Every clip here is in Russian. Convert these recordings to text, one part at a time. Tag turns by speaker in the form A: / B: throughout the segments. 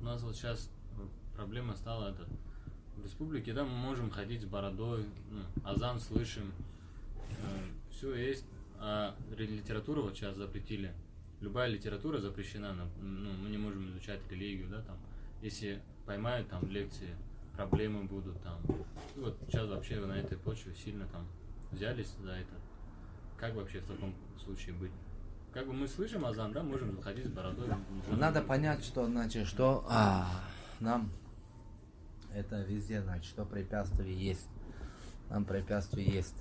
A: нас вот сейчас проблема стала в республике, да, мы можем ходить с бородой, азан слышим, все есть, а литературу вот сейчас запретили. Любая литература запрещена, мы не можем изучать религию, да, там, если поймают там лекции, проблемы будут там. И вот сейчас вообще на этой почве сильно там взялись за это. Как вообще в таком случае быть? Как бы мы слышим азан, да, можем заходить с бородой.
B: Надо понять, что значит, что нам это везде, значит, что препятствие есть. Нам препятствие есть.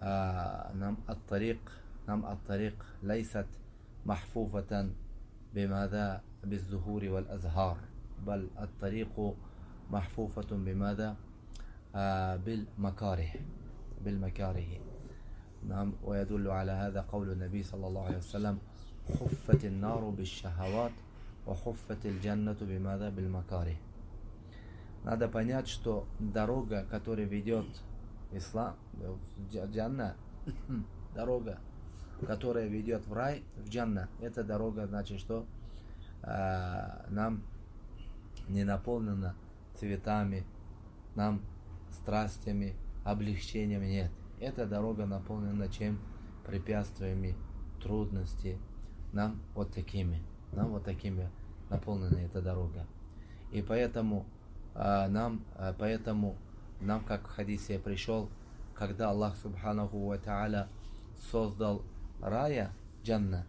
B: нам ат-тарик лайсат махфуфатан бимада بالزهور والأزهار بل الطريق محفوفة بماذا بالمكاره نعم. ويدل على هذا قول النبي صلى الله عليه وسلم حفت النار بالشهوات وحفت الجنة بماذا بالمكاره. Надо понять, что дорога, которая ведет в ислам, в джанна, дорога, которая ведет в рай, в джанна, эта дорога, значит, что нам не наполнена цветами, нам страстями, облегчениями, нет. Эта дорога наполнена чем? Препятствиями, трудностями. Нам вот такими наполнена эта дорога. И поэтому нам, как в хадисе пришел, когда Аллах Субханаху ва Та'аля создал рая, джанна,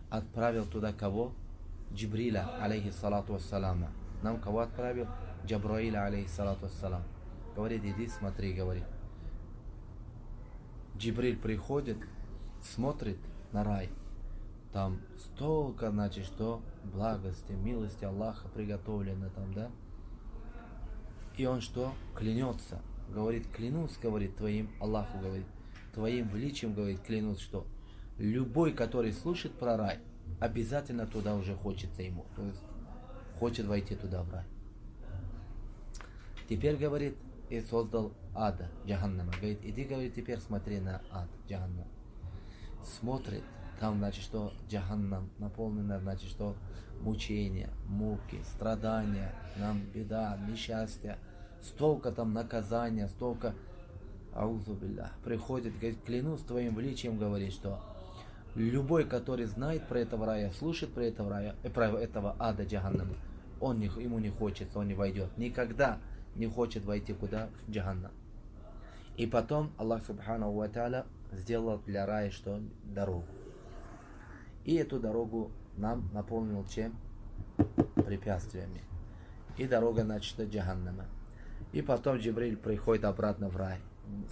B: отправил туда кого? Джибриля, алейхи салату вассалама. Нам кого отправил? Джабраиля, алейхи салату вассалам. Говорит, иди смотри, говорит. Джибриль приходит, смотрит на рай. Там столько, значит, что благости, милости Аллаха приготовлено там, да? И он что? Клянется. Говорит, клянусь, говорит, твоим, Аллаху говорит, твоим величием, говорит, клянусь, что любой, который слушает про рай, обязательно туда уже хочется ему. То есть хочет войти туда в рай. Теперь, говорит, и создал ада, джаханнама. Говорит, иди, говорит, теперь смотри на ад, джаханнам. Смотрит, там, значит, что джаханнам наполнено, значит, что мучения, муки, страдания, нам беда, несчастье, столько там наказания, столько, аузу биллах, приходит, говорит, клянусь твоим величием, говорит, что любой, который знает про этого рая, слушает про этого рая, про этого ада джаханнама, ему не хочется, он не войдет. Никогда не хочет войти куда? В джаханнам. И потом Аллах Субханаху ва Та'аля сделал для рая что? Дорогу. И эту дорогу нам наполнил чем? Препятствиями. И дорога, значит, джаханнама. И потом Джибриль приходит обратно в рай.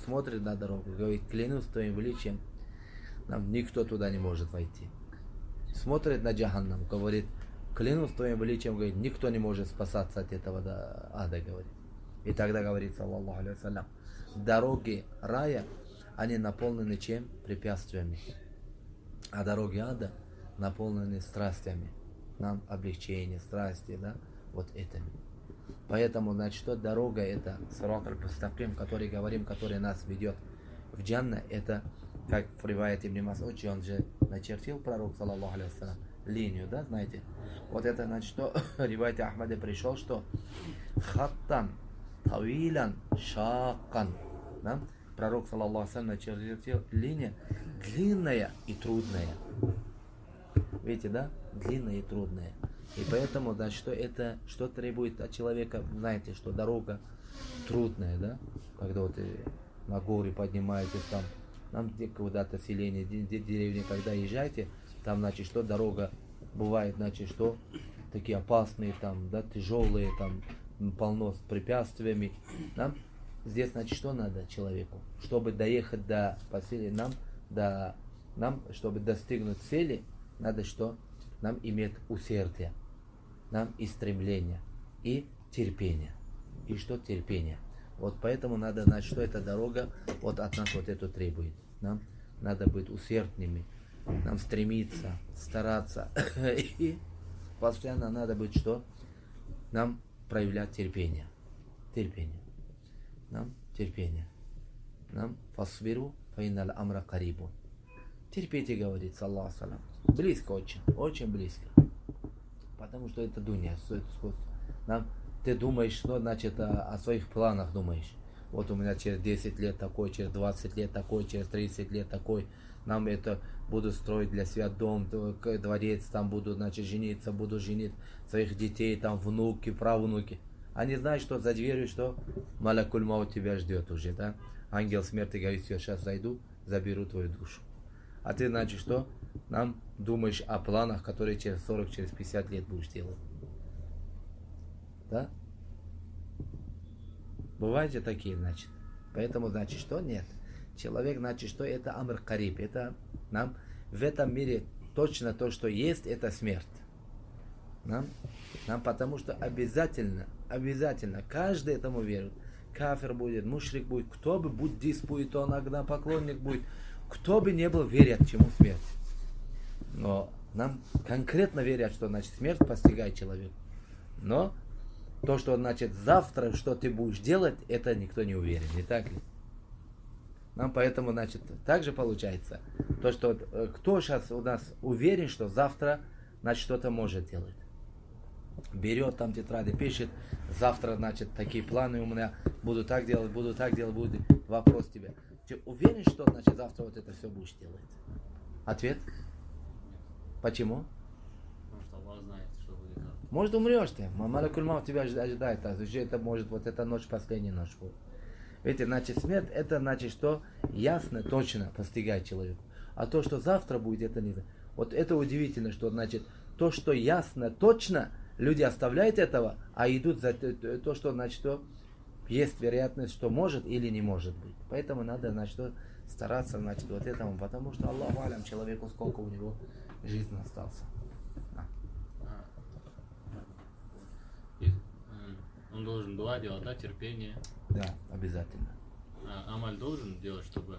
B: Смотрит на дорогу, говорит, клянусь твоим величием, нам никто туда не может войти. Смотрит на джаханнам, говорит, клянусь твоим величием, говорит, никто не может спасаться от этого ада, говорит. И тогда говорит, саллаллаху алейхи вассалям, дороги рая, они наполнены чем? Препятствиями. А дороги ада наполнены страстями. Нам облегчение, страсти, да, вот этими. Поэтому, значит, что дорога это сират аль-мустаким, который говорим, который нас ведет в джанна, это, как в риваяте Ибн Мас'уд, он же начертил пророк, саллаллаху алейхи вассалям, линию, да, знаете. Вот это, значит, что в риваяте Ахмада пришел, что хаттан тавилян шаккан, да? Пророк, саллаллаху алейхи вассалям, начертил линию длинная и трудная. Видите, да? Длинная и трудная. И поэтому, значит, что это, что требует от человека, знаете, что дорога трудная, да? Когда вот на горы поднимаетесь, там куда-то селение, деревни, когда езжаете, там, значит, что дорога бывает, значит, что такие опасные, там, да, тяжелые, там, полно с препятствиями, да? Здесь, значит, что надо человеку? Чтобы доехать до поселения, нам, чтобы достигнуть цели, надо что? Нам иметь усердие, нам и стремление, и терпение. И что терпение? Вот поэтому надо знать, что эта дорога вот от нас вот это требует. Нам надо быть усердными, нам стремиться, стараться. И постоянно надо быть что? Нам проявлять терпение. Терпение. Нам терпение. Нам фасбиру фаинналь амра карибун. Терпите, говорит, саллаху алейхи. Близко очень, очень близко. Потому что это дуня, Ты думаешь, что значит о своих планах думаешь. Вот у меня через 10 лет такой, через 20 лет такой, через 30 лет такой. Нам это буду строить для себя дом, дворец, там буду, значит, жениться, буду женить своих детей, там внуки, правнуки. Они знают, что за дверью, что Малакуль Маут тебя ждет уже, да? Ангел смерти говорит, все, сейчас зайду, заберу твою душу. А ты, значит, что? Нам думаешь о планах, которые через 40, через 50 лет будешь делать. Да? Бывают же такие, значит. Поэтому, значит, что? Нет. Человек, значит, что это Амр Кариб. Это нам в этом мире точно то, что есть, это смерть. Нам потому что обязательно, каждый этому верует. Кафир будет, мушрик будет, кто бы буддист будет, он поклонник будет, кто бы не был, верят, чему смерть. Но нам конкретно верят, что, значит, смерть постигает человека. Но то, что, значит, завтра, что ты будешь делать, это никто не уверен, не так ли? Нам поэтому, значит, так же получается, то, что кто сейчас у нас уверен, что завтра, значит, что-то может делать. Берет там тетради, пишет, завтра, значит, такие планы у меня, буду так делать, буду. Вопрос тебе. Ты уверен, что, значит, завтра вот это все будешь делать? Ответ? Почему?
A: Потому что Аллах знает, что будет завтра.
B: Может, умрешь ты. Малакуль Маут тебя ожидает. Уже это может, вот эта ночь, последняя ночь будет. Видите, значит, смерть, это значит, что ясно, точно постигает человеку. А то, что завтра будет, это не... Вот это удивительно, что, значит, то, что ясно, точно, люди оставляют этого, а идут за то, что, значит, что есть вероятность, что может или не может быть. Поэтому надо, значит, что стараться, значит, вот этому, потому что Аллаху алям человеку, сколько у него жизни остался.
A: Он должен дуа делать, да, терпение.
B: Да, обязательно.
A: А амаль должен делать, чтобы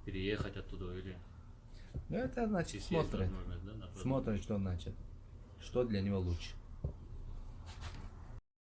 A: переехать оттуда или...
B: Ну, это, значит,
A: Если есть
B: смотрит.
A: возможность, да, на
B: Смотрит, что значит. Что для него лучше.